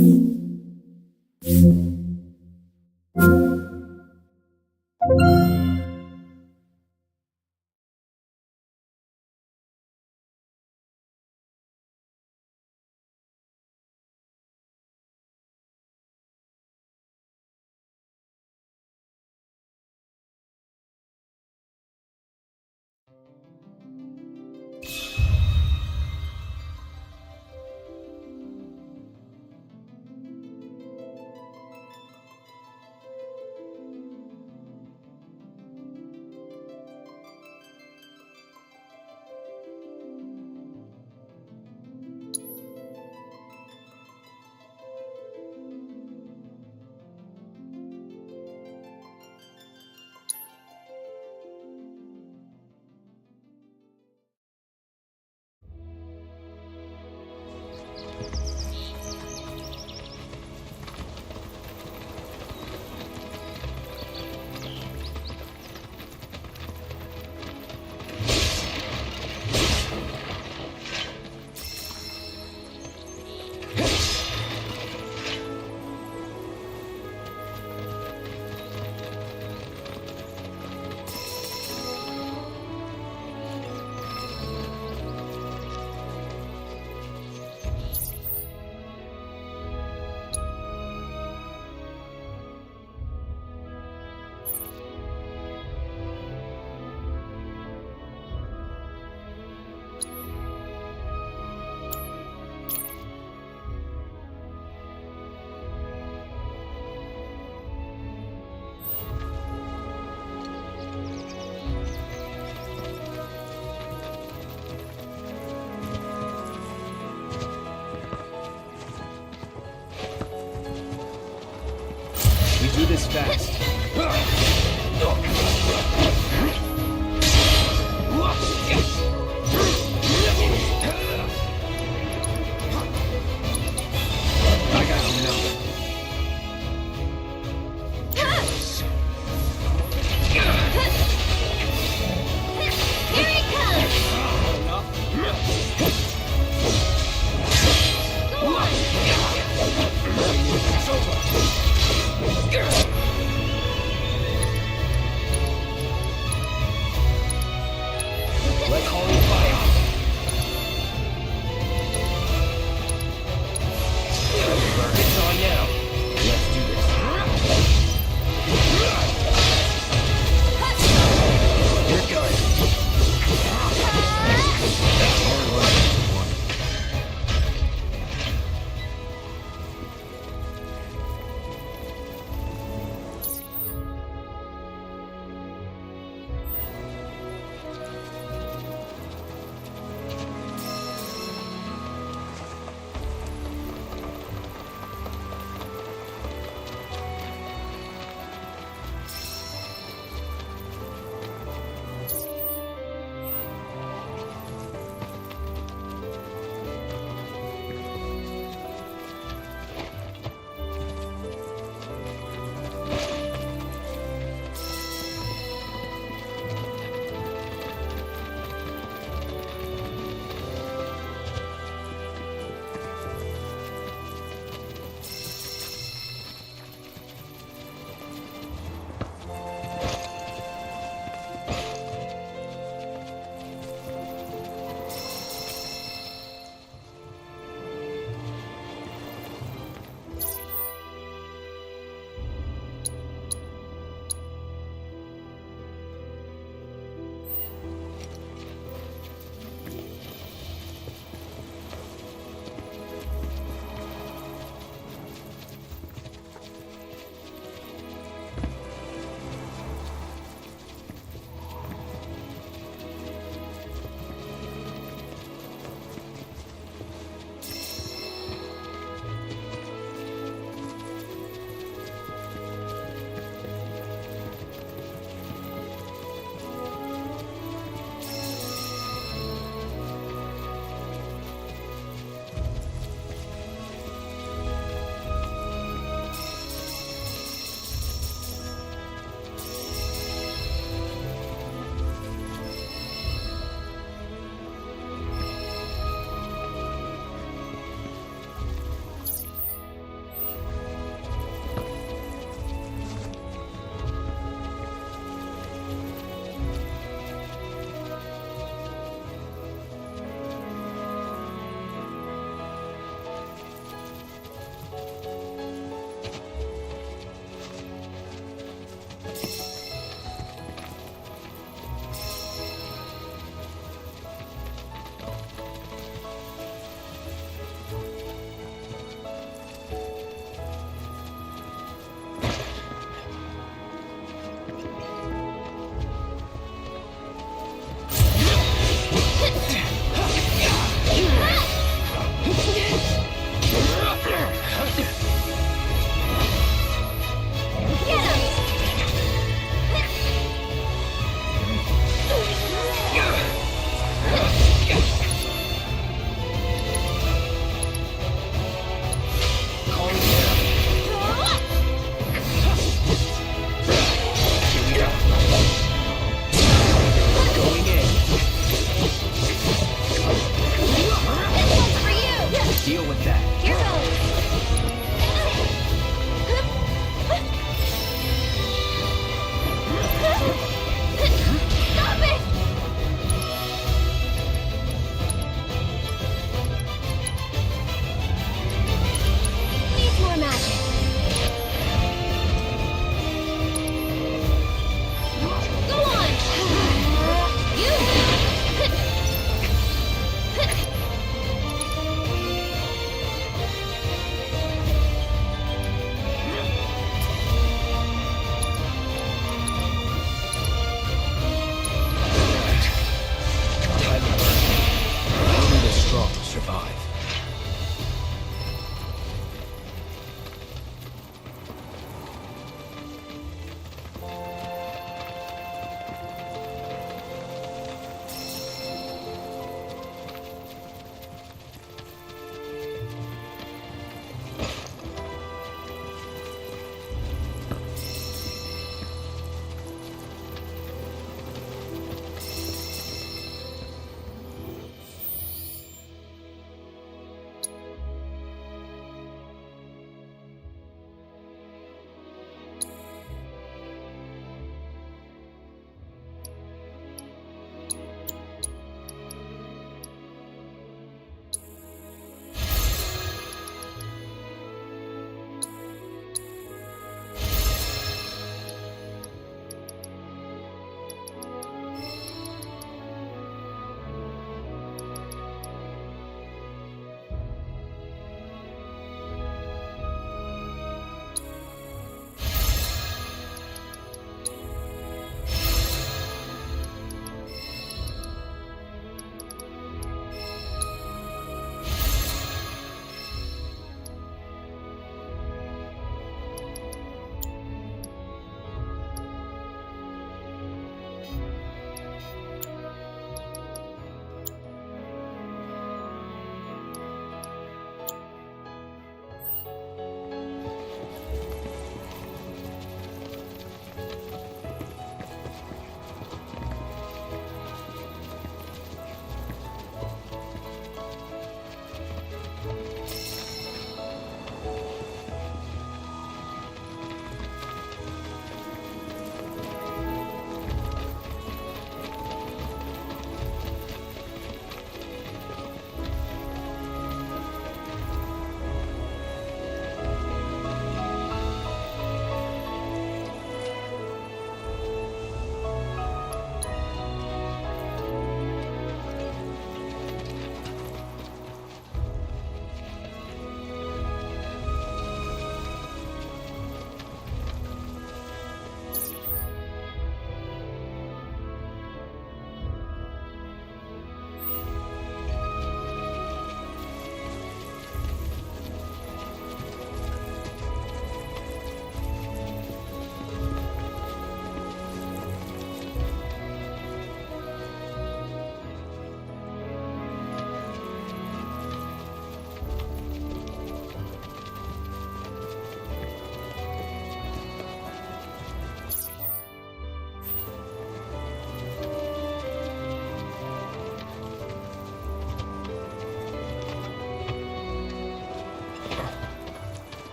Do this fast. I got you now. Here he comes! Go on! It's over.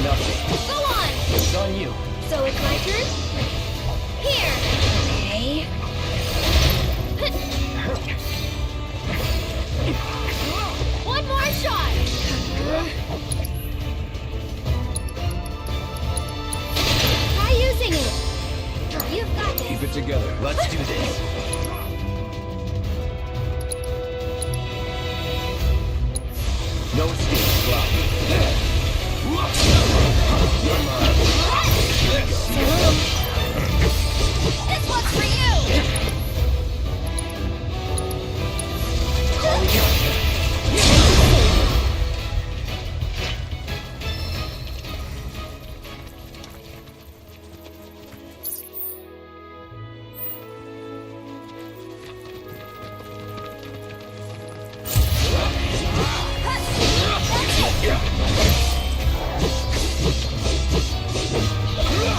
nothing. Go on! It's on you. So it's my turn? Here! Okay. One more shot! Try using it! You've got this! Keep it together. Let's do this. No escape, Cloud. You're mine. This one's for you! Call you.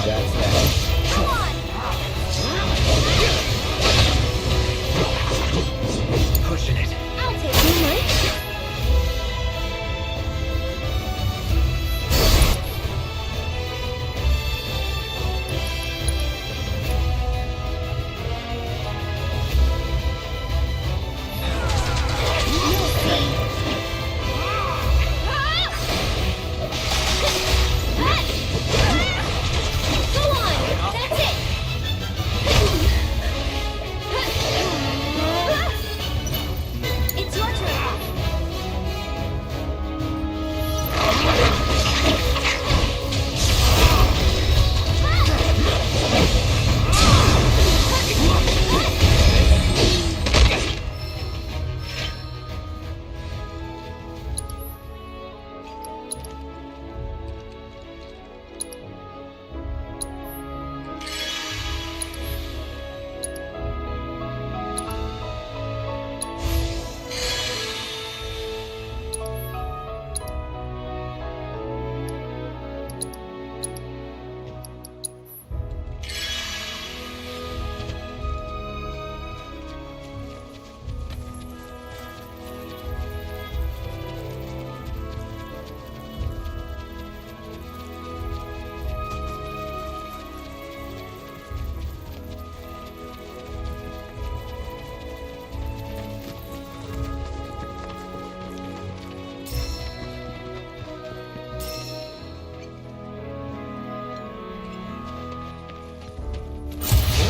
That's that. Come on! Pushing it. I'll take you, Mike. Go on! That's it! It's your turn.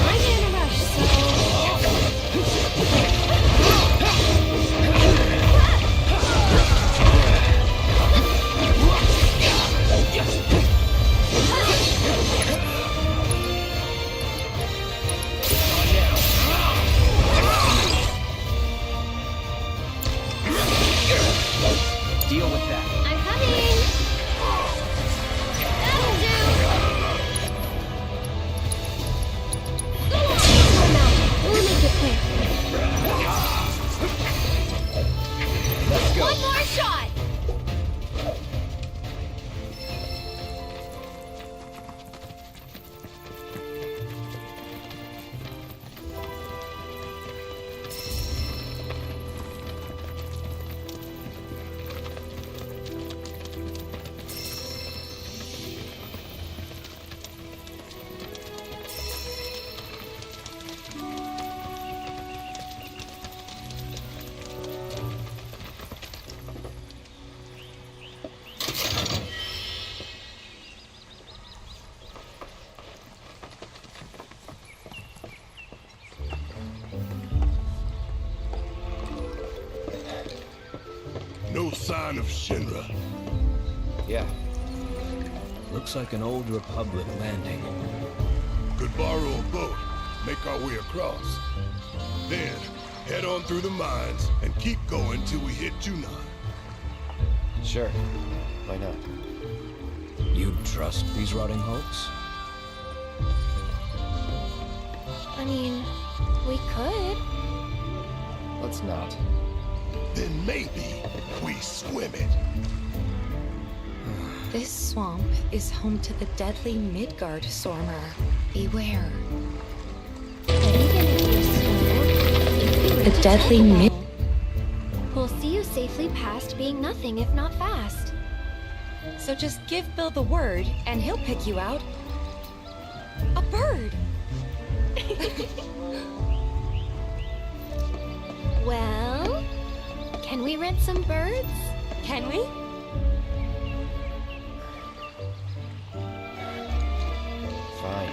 I'm in a rush, so... Deal with that. I'm coming! That'll do! Go on! Come out. We'll make it quick. Let's go. One more shot! No sign of Shinra. Yeah. Looks like an old Republic landing. Could borrow a boat, make our way across. Then, head on through the mines and keep going till we hit Junon. Sure. Why not? You trust these rotting hulks? I mean, we could. Let's not. Then maybe we swim it. This swamp is home to the deadly Midgard Sormer. Beware. But even if you're slow, The deadly Mid. we'll see you safely past being nothing if not fast. So just give Bill the word, and he'll pick you out. A bird! Well, can we rent some birds? Can we? Fine.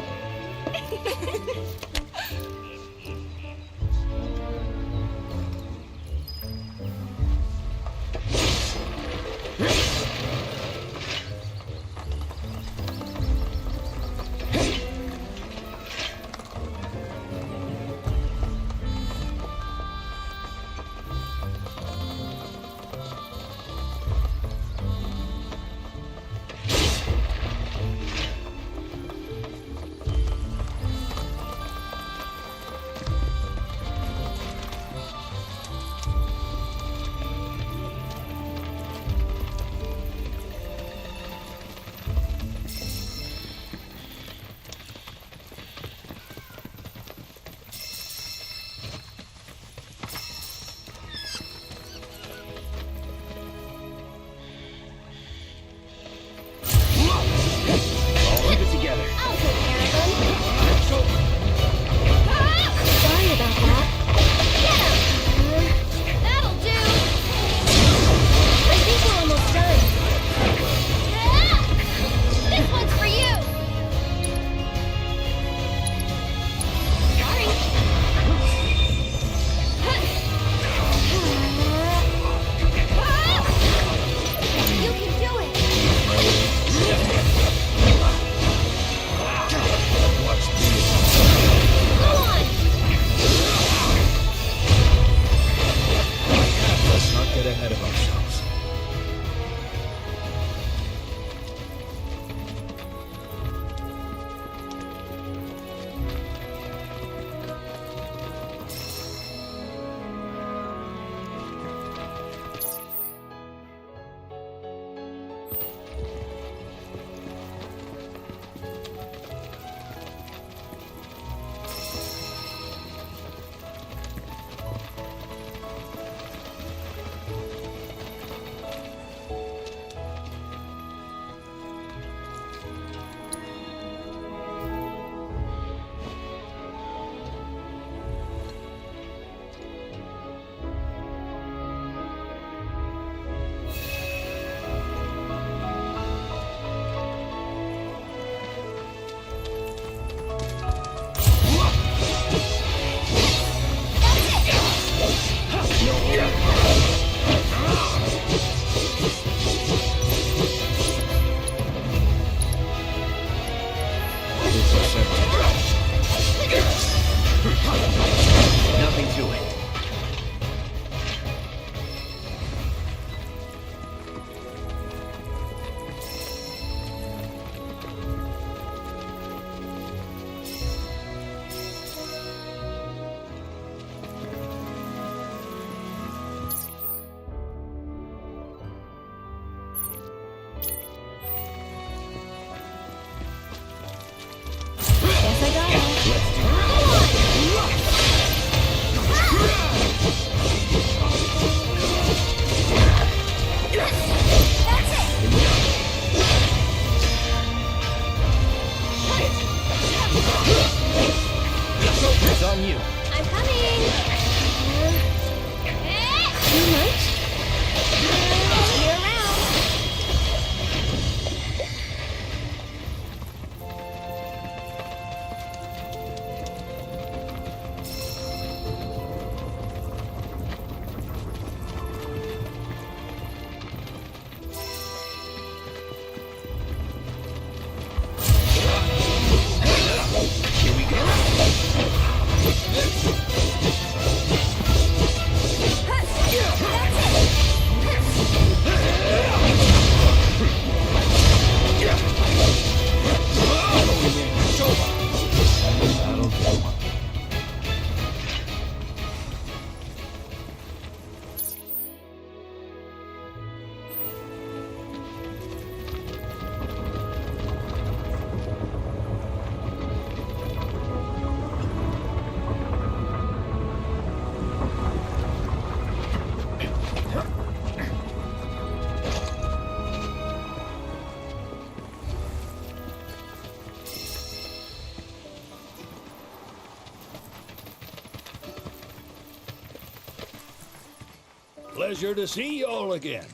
Pleasure to see y'all again.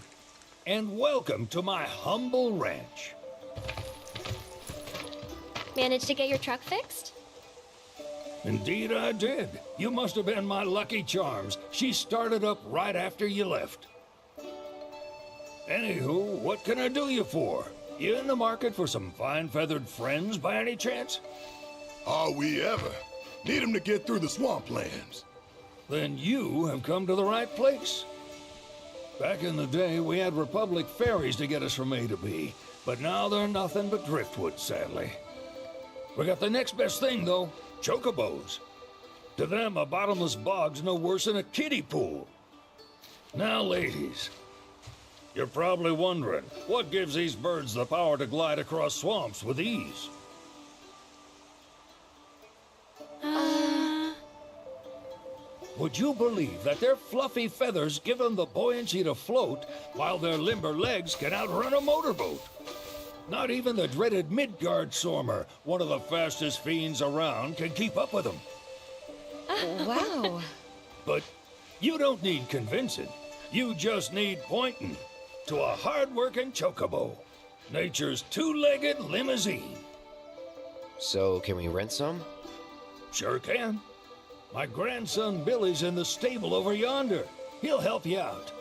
And welcome to my humble ranch. Managed to get your truck fixed? Indeed I did. You must have been my lucky charms. She started up right after you left. Anywho, what can I do you for? You in the market for some fine feathered friends by any chance? Are we ever? Need 'em to get through the swamplands. Then you have come to the right place. Back in the day, we had Republic ferries to get us from A to B, but now they're nothing but driftwood, sadly. We got the next best thing, though, chocobos. To them, a bottomless bog's no worse than a kiddie pool. Now, ladies, you're probably wondering, what gives these birds the power to glide across swamps with ease? Would you believe that their fluffy feathers give them the buoyancy to float, while their limber legs can outrun a motorboat? Not even the dreaded Midgard-Sormer, one of the fastest fiends around, can keep up with them. Wow. But you don't need convincing. You just need pointing to a hard-working chocobo. Nature's two-legged limousine. So, can we rent some? Sure can. My grandson Billy's in the stable over yonder. He'll help you out.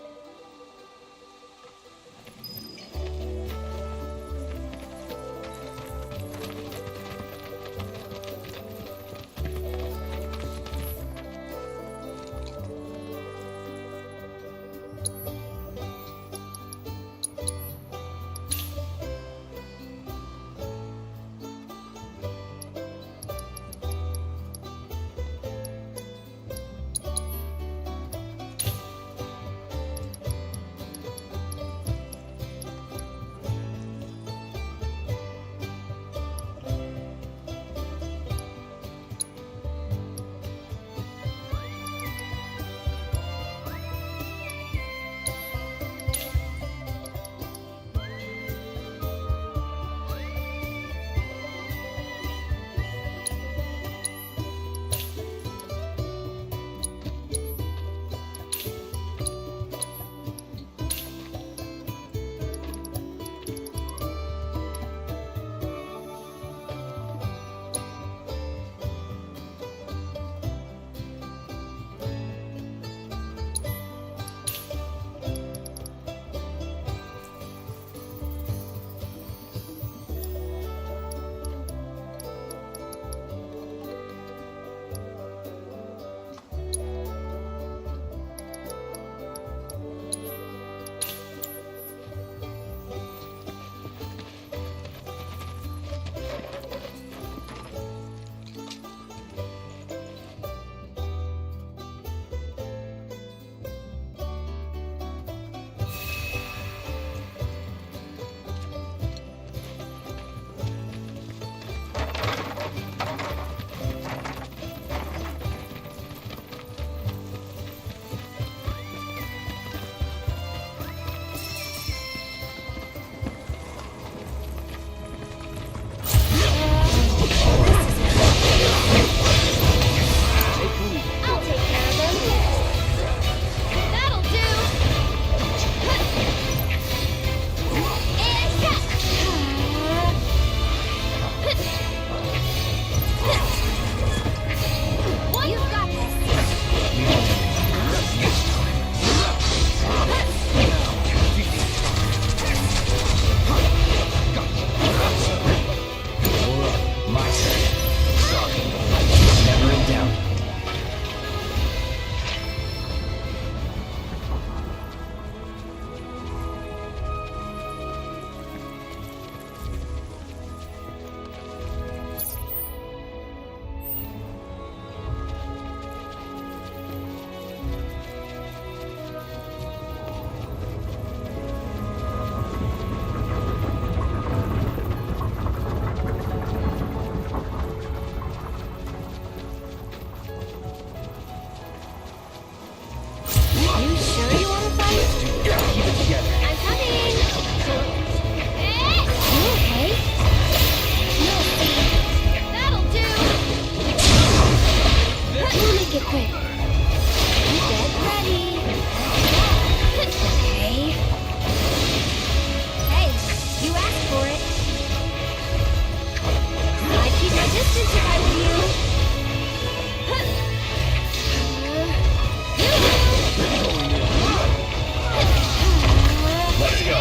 Make it quick. Get ready. You asked for it. I'd keep my distance if I were you. Let's go.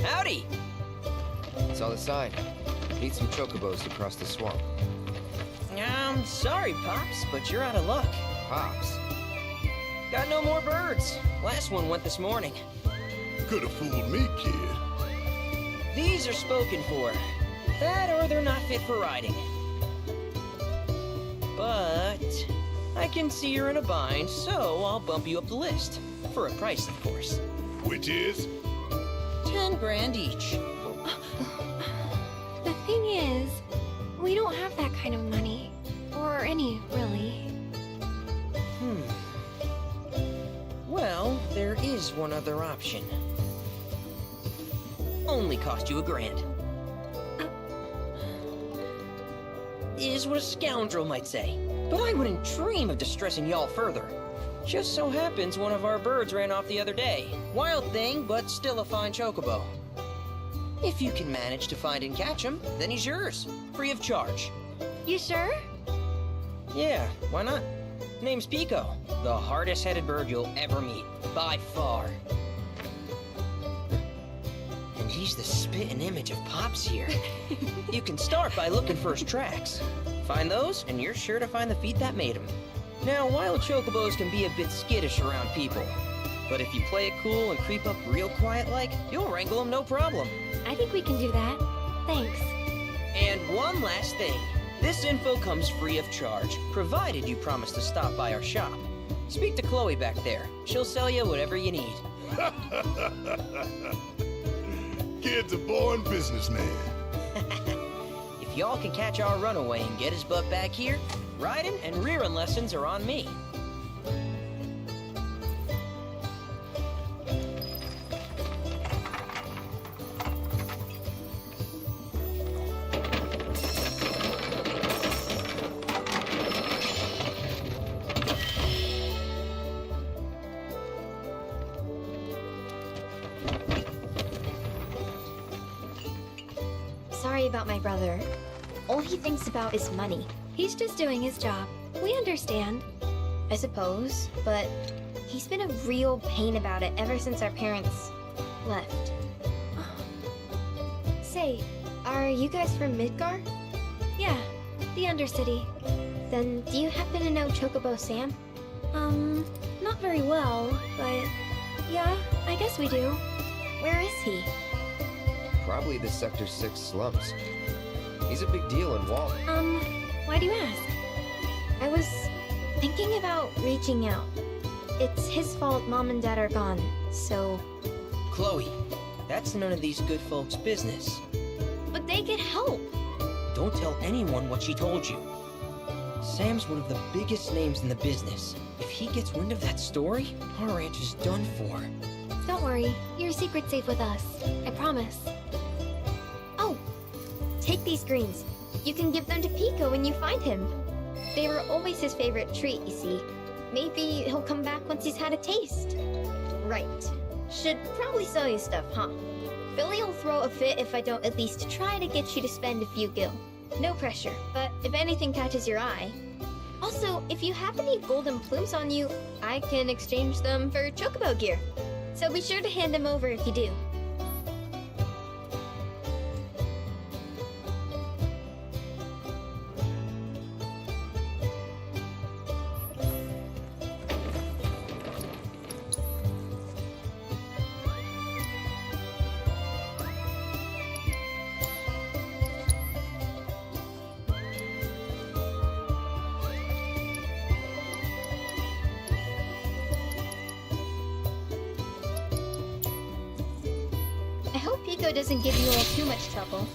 Howdy! It's on the side. Need some chocobos to cross the swamp. I'm sorry, Pops, but you're out of luck. Pops. Got no more birds. Last one went this morning. Could have fooled me, kid. These are spoken for. That or they're not fit for riding. But I can see you're in a bind, so I'll bump you up the list. For a price, of course. Which is? 10 grand each. The thing is, we don't have that kind of money. Or any, really. Well, there is one other option. only cost you $1,000. Is what a scoundrel might say. But I wouldn't dream of distressing y'all further. Just so happens one of our birds ran off the other day. Wild thing, but still a fine chocobo. If you can manage to find and catch him, then he's yours. Free of charge. You sure? Yeah, why not? Name's Pico, the hardest-headed bird you'll ever meet, by far. And he's the spitting image of Pops here. You can start by looking for his tracks. Find those, and you're sure to find the feet that made him. Now, wild chocobos can be a bit skittish around people. But if you play it cool and creep up real quiet-like, you'll wrangle them no problem. I think we can do that. Thanks. And one last thing. This info comes free of charge, provided you promise to stop by our shop. Speak to Chloe back there. She'll sell you whatever you need. Kid's a born businessman. If y'all can catch our runaway and get his butt back here, riding and rearing lessons are on me. Sorry about my brother. All he thinks about is money. He's just doing his job. We understand. I suppose, but he's been a real pain about it ever since our parents left. Say, are you guys from Midgar? Yeah, the Undercity. Then do you happen to know Chocobo Sam? Not very well, but yeah, I guess we do. Where is he? Probably the Sector 6 slums. He's a big deal in Wall. Why do you ask? I was thinking about reaching out. It's his fault Mom and Dad are gone, so... Chloe, that's none of these good folks' business. But they could help. Don't tell anyone what she told you. Sam's one of the biggest names in the business. If he gets wind of that story, our ranch is done for. Don't worry, your secret's safe with us. I promise. Oh, take these greens. You can give them to Pico when you find him. They were always his favorite treat, you see. Maybe he'll come back once he's had a taste. Right. Should probably sell you stuff, huh? Billy will throw a fit if I don't at least try to get you to spend a few gil. No pressure, but if anything catches your eye. Also, if you have any golden plumes on you, I can exchange them for chocobo gear. So be sure to hand them over if you do. I hope Pico doesn't give you all too much trouble.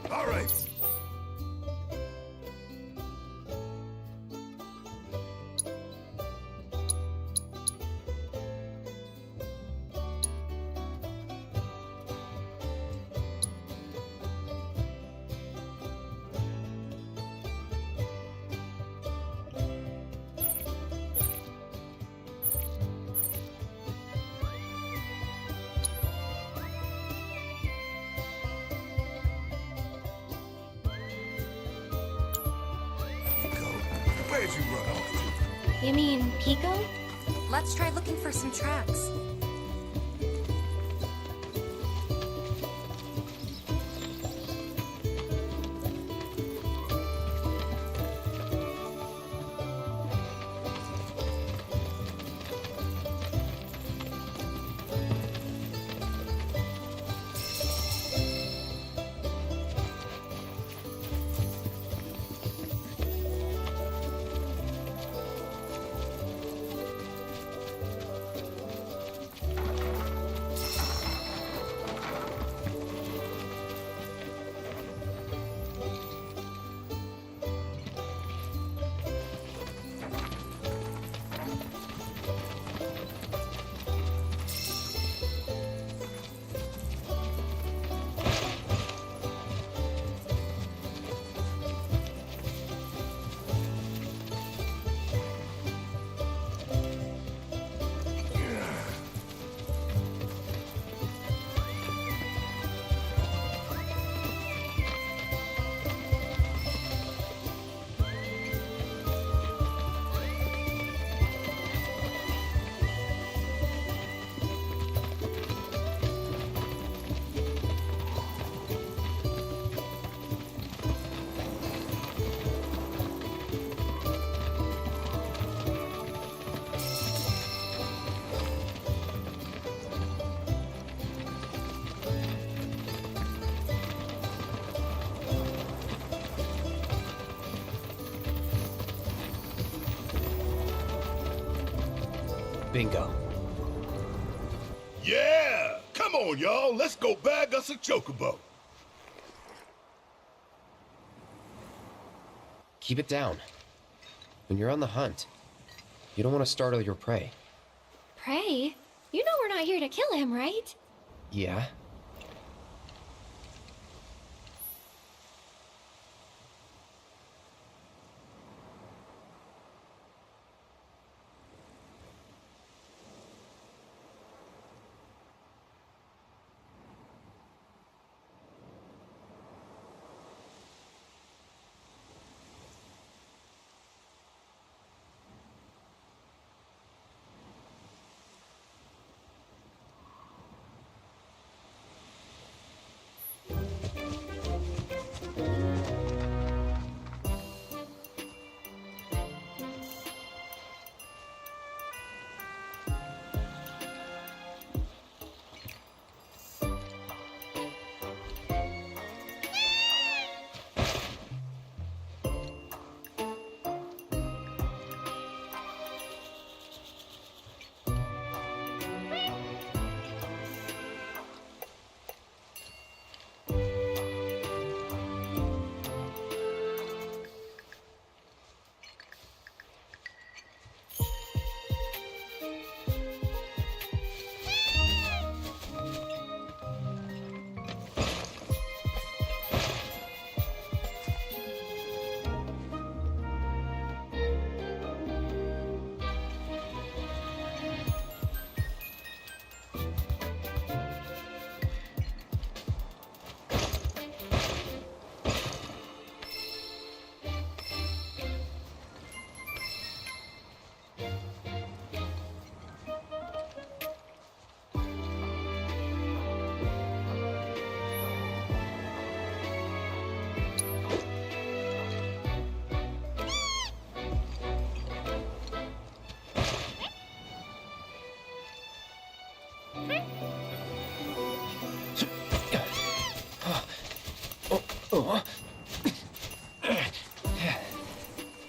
All right. Where'd you run off to? You mean Pico? Let's try looking for some tracks. Bingo. Yeah! Come on, y'all. Let's go bag us a chocobo. Keep it down. When you're on the hunt, you don't want to startle your prey. Pray? You know we're not here to kill him, right? Yeah?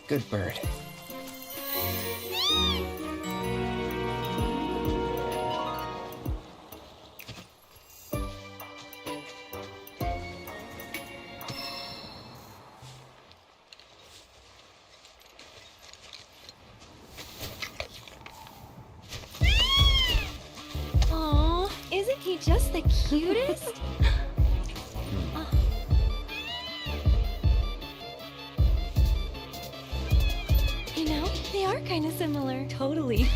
Good bird. Aw, isn't he just the cutest? You know, they are kind of similar. Totally.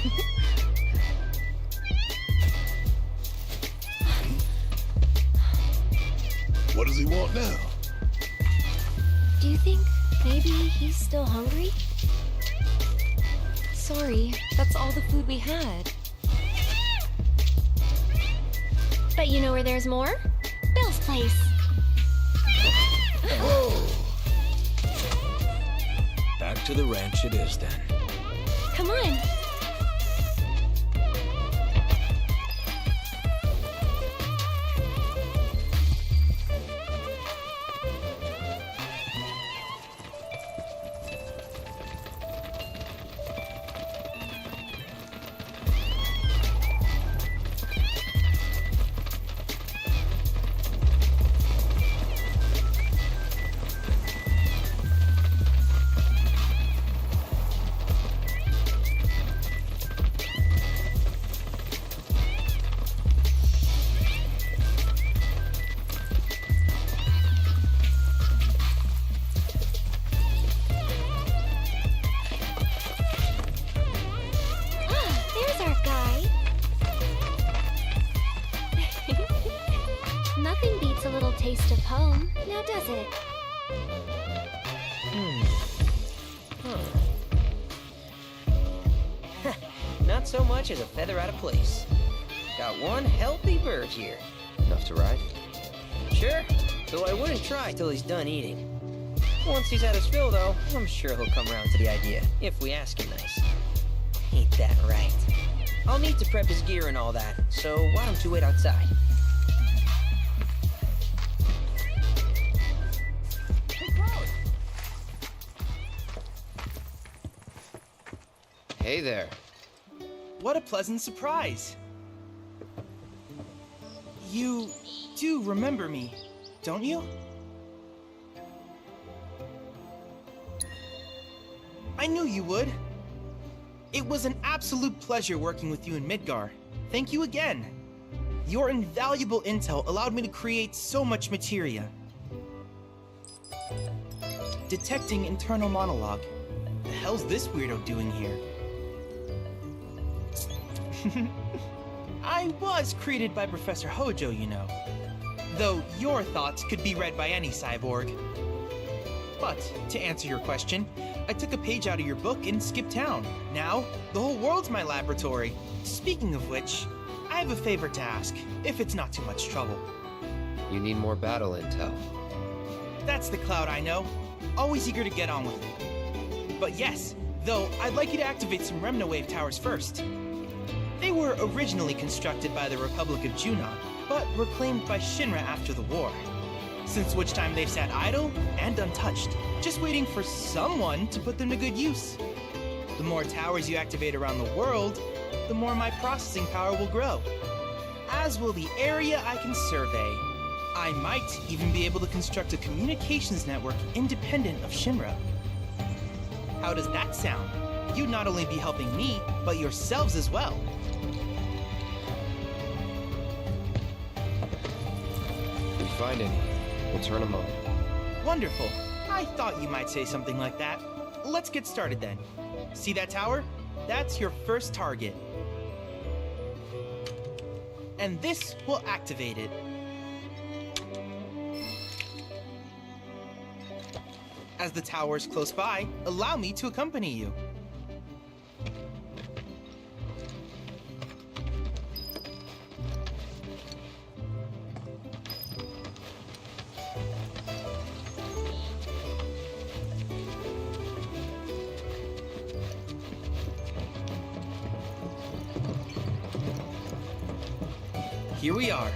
What does he want now? Do you think maybe he's still hungry? Sorry, that's all the food we had. But you know where there's more? Bill's place. Back to the ranch it is then. Come on. There's our guy. Nothing beats a little taste of home, now does it? Not so much as a feather out of place. Got one healthy bird here. Enough to ride? Sure, though I wouldn't try till he's done eating. Once he's had his fill, though, I'm sure he'll come around to the idea, if we ask him nice. Ain't that right? I'll need to prep his gear and all that, so why don't you wait outside? Hey there. What a pleasant surprise. You do remember me, don't you? I knew you would. It was an absolute pleasure working with you in Midgar. Thank you again. Your invaluable intel allowed me to create so much materia. Detecting internal monologue. The hell's this weirdo doing here? I was created by Professor Hojo, you know. Though your thoughts could be read by any cyborg. But, to answer your question, I took a page out of your book and skipped town. Now, the whole world's my laboratory. Speaking of which, I have a favor to ask, if it's not too much trouble. You need more battle intel. That's the Cloud I know. Always eager to get on with it. But yes, though I'd like you to activate some Remnawave towers first. They were originally constructed by the Republic of Junon, but were claimed by Shinra after the war. Since which time they've sat idle and untouched, just waiting for someone to put them to good use. The more towers you activate around the world, the more my processing power will grow. As will the area I can survey. I might even be able to construct a communications network independent of Shinra. How does that sound? You'd not only be helping me, but yourselves as well. If we find any, we'll turn them on. Wonderful. I thought you might say something like that. Let's get started then. See that tower? That's your first target. And this will activate it. As the tower is close by, allow me to accompany you. Here we are.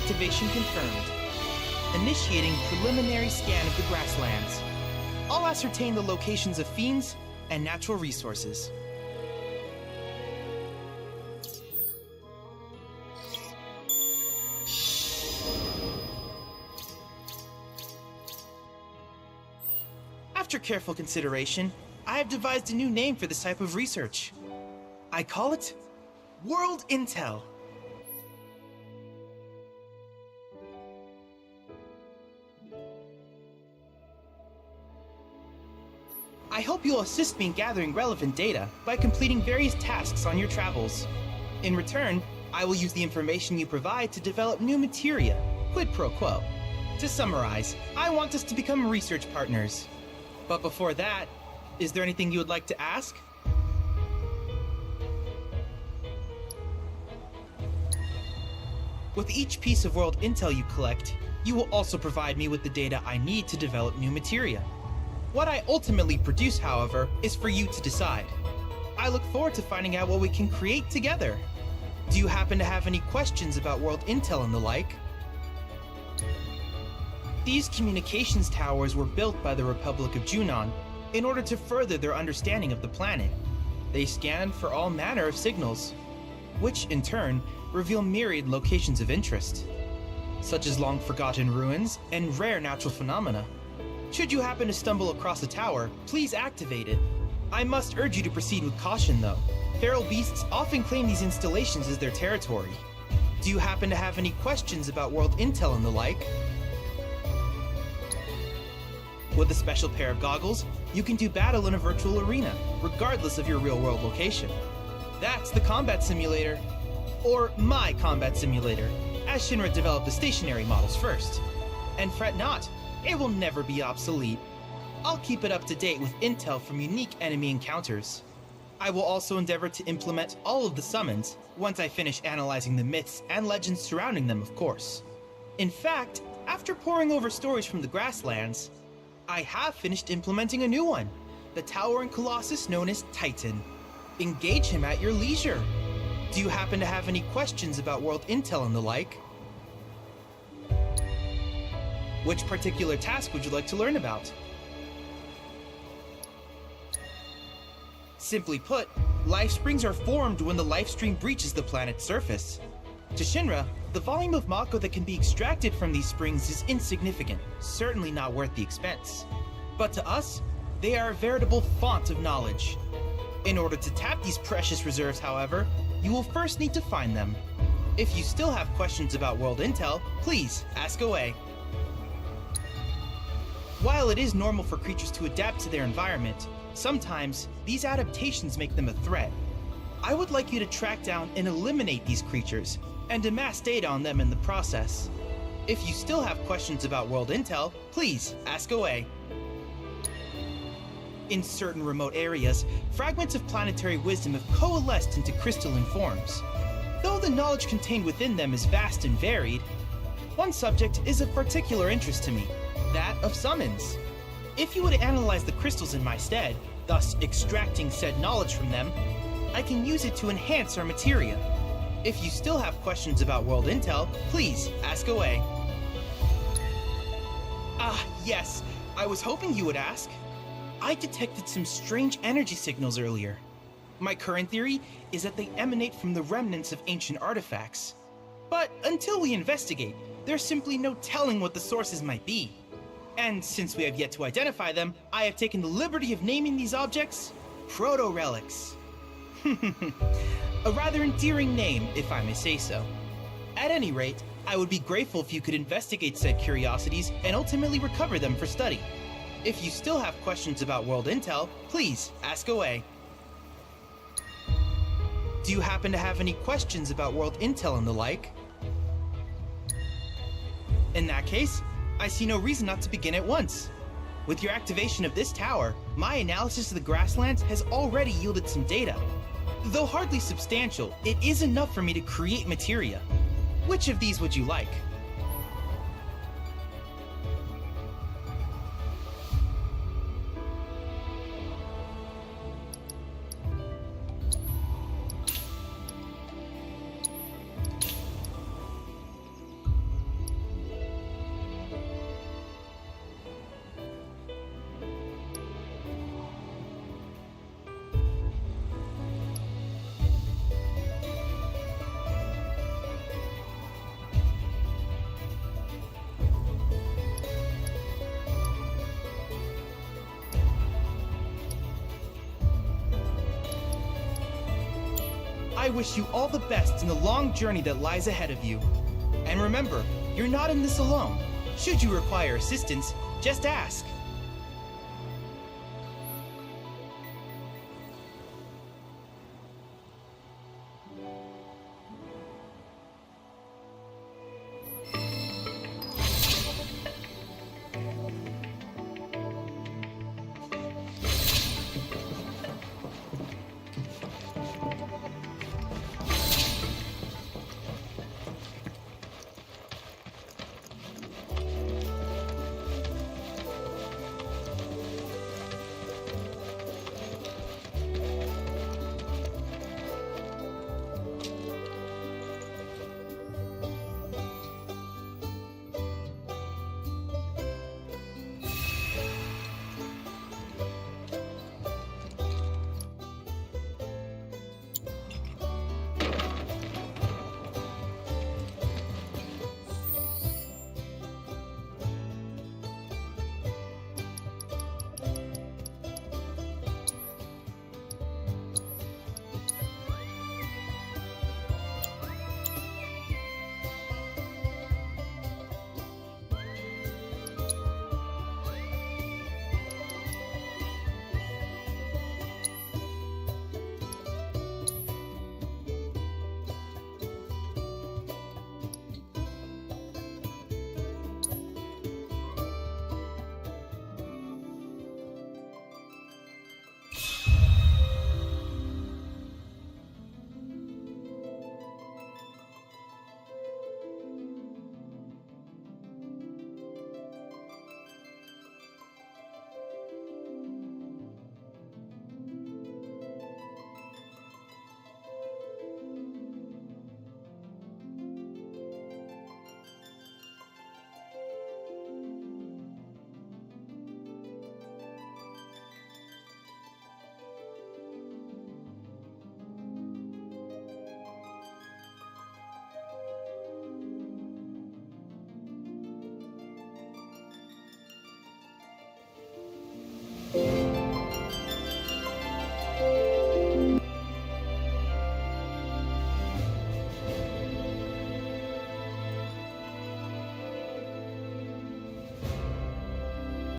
Activation confirmed. Initiating preliminary scan of the grasslands. I'll ascertain the locations of fiends and natural resources. After careful consideration, I have devised a new name for this type of research. I call it World Intel. I hope you'll assist me in gathering relevant data by completing various tasks on your travels. In return, I will use the information you provide to develop new materia, quid pro quo. To summarize, I want us to become research partners. But before that, is there anything you would like to ask? With each piece of world intel you collect, you will also provide me with the data I need to develop new materia. What I ultimately produce, however, is for you to decide. I look forward to finding out what we can create together. Do you happen to have any questions about world intel and the like? These communications towers were built by the Republic of Junon in order to further their understanding of the planet. They scan for all manner of signals, which in turn reveal myriad locations of interest, such as long-forgotten ruins and rare natural phenomena. Should you happen to stumble across a tower, please activate it. I must urge you to proceed with caution, though. Feral beasts often claim these installations as their territory. Do you happen to have any questions about world intel and the like? With a special pair of goggles, you can do battle in a virtual arena, regardless of your real-world location. That's the combat simulator. Or my combat simulator, as Shinra developed the stationary models first. And fret not, it will never be obsolete. I'll keep it up to date with intel from unique enemy encounters. I will also endeavor to implement all of the summons once I finish analyzing the myths and legends surrounding them, of course. In fact, after poring over stories from the Grasslands, I have finished implementing a new one, the towering colossus known as Titan. Engage him at your leisure. Do you happen to have any questions about world intel and the like? Which particular task would you like to learn about? Simply put, life springs are formed when the life stream breaches the planet's surface. To Shinra, the volume of Mako that can be extracted from these springs is insignificant, certainly not worth the expense. But to us, they are a veritable font of knowledge. In order to tap these precious reserves, however, you will first need to find them. If you still have questions about world intel, please ask away. While it is normal for creatures to adapt to their environment, sometimes these adaptations make them a threat. I would like you to track down and eliminate these creatures, and amass data on them in the process. If you still have questions about world intel, please ask away. In certain remote areas, fragments of planetary wisdom have coalesced into crystalline forms. Though the knowledge contained within them is vast and varied, one subject is of particular interest to me, that of summons. If you would analyze the crystals in my stead, thus extracting said knowledge from them, I can use it to enhance our materia. If you still have questions about world intel, please ask away. Ah, yes, I was hoping you would ask. I detected some strange energy signals earlier. My current theory is that they emanate from the remnants of ancient artifacts. But until we investigate, there's simply no telling what the sources might be. And since we have yet to identify them, I have taken the liberty of naming these objects proto-relics. A rather endearing name, if I may say so. At any rate, I would be grateful if you could investigate said curiosities and ultimately recover them for study. If you still have questions about world intel, please ask away. Do you happen to have any questions about world intel and the like? In that case, I see no reason not to begin at once. With your activation of this tower, my analysis of the Grasslands has already yielded some data. Though hardly substantial, it is enough for me to create materia. Which of these would you like? I wish you all the best in the long journey that lies ahead of you. And remember, you're not in this alone. Should you require assistance, just ask.